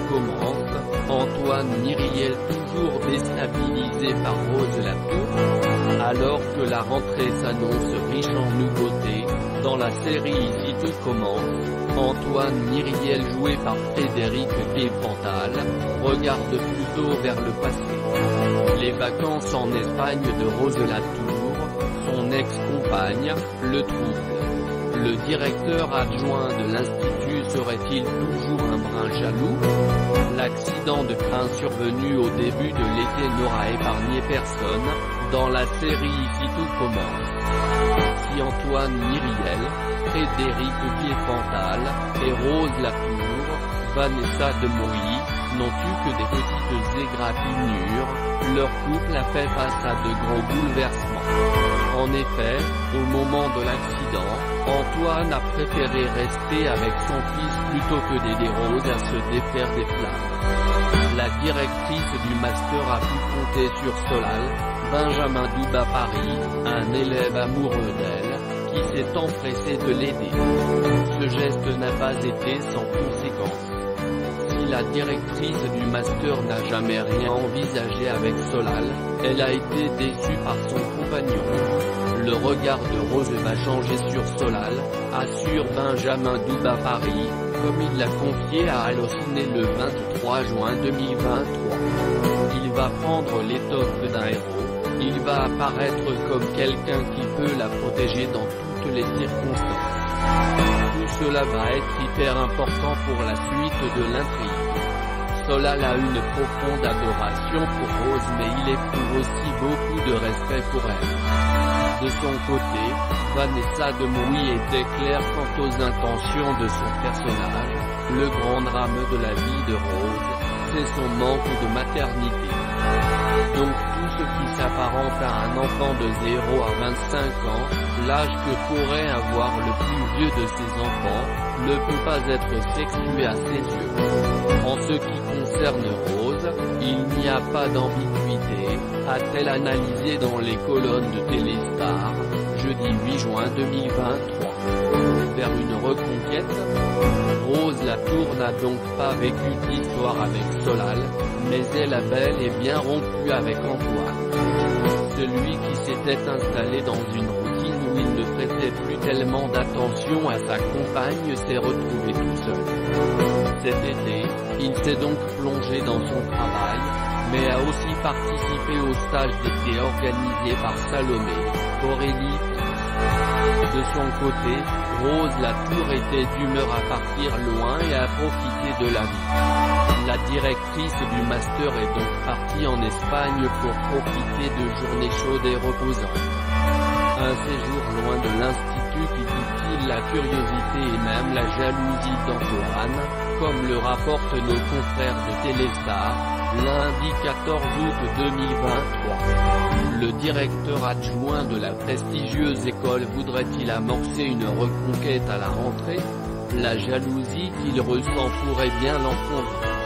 commence, Antoine Myriel toujours déstabilisé par Rose Latour. Alors que la rentrée s'annonce riche en nouveautés, dans la série Ici tout commence, Antoine Myriel joué par Frédéric Guépantal, regarde plutôt vers le passé. Les vacances en Espagne de Rose Latour, son ex-compagne, le trouble. Le directeur adjoint de l'Institut serait-il toujours un brin jaloux? L'accident de train survenu au début de l'été n'aura épargné personne, dans la série Ici tout commence. Si Antoine Myriel, Frédéric Guépantal et Rose Latour, Vanessa Demouy, n'ont eu que des petites égratignures, leur couple a fait face à de gros bouleversements. En effet, au moment de l'accident, Antoine a préféré rester avec son fils plutôt que d'aider Rose à se défaire des flammes. La directrice du master a pu compter sur Solal, Benjamin Douba Paris, un élève amoureux d'elle, qui s'est empressé de l'aider. Ce geste n'a pas été sans conséquence. Si la directrice du master n'a jamais rien envisagé avec Solal, elle a été déçue par son compagnon. Le regard de Rose va changer sur Solal, assure Benjamin Douba Paris, comme il l'a confié à Allociné le 23 juin 2023. Il va prendre l'étoffe d'un héros, il va apparaître comme quelqu'un qui peut la protéger dans toutes les circonstances. Tout cela va être hyper important pour la suite de l'intrigue. Solal a une profonde adoration pour Rose mais il éprouve aussi beaucoup de respect pour elle. De son côté, Vanessa Demouy était claire quant aux intentions de son personnage, le grand drame de la vie de Rose, c'est son manque de maternité. Donc tout ce qui s'apparente à un enfant de 0 à 25 ans, l'âge que pourrait avoir le plus vieux de ses enfants, ne peut pas être sexué à ses yeux. En ce qui concerne Rose, il n'y a pas d'ambiguïté, a-t-elle analysé dans les colonnes de Téléstar, jeudi 8 juin 2023. Vers une reconquête, Rose Latour n'a donc pas vécu d'histoire avec Solal, mais elle a bel et bien rompu avec Antoine. Celui qui s'était installé dans une routine où il ne prêtait plus tellement d'attention à sa compagne s'est retrouvé tout seul. Cet été, il s'est donc plongé dans son travail, mais a aussi participé au stage d'été organisé par Salomé, Aurélie. De son côté, Rose Latour était d'humeur à partir loin et à profiter de la vie. La directrice du master est donc partie en Espagne pour profiter de journées chaudes et reposantes. Un séjour loin de l'Institut qui titille la curiosité et même la jalousie d'Antoine, comme le rapportent nos confrères de Téléstar, lundi 14 août 2023. Le directeur adjoint de la prestigieuse école voudrait-il amorcer une reconquête à la rentrée? La jalousie qu'il ressent pourrait bien l'encombrer.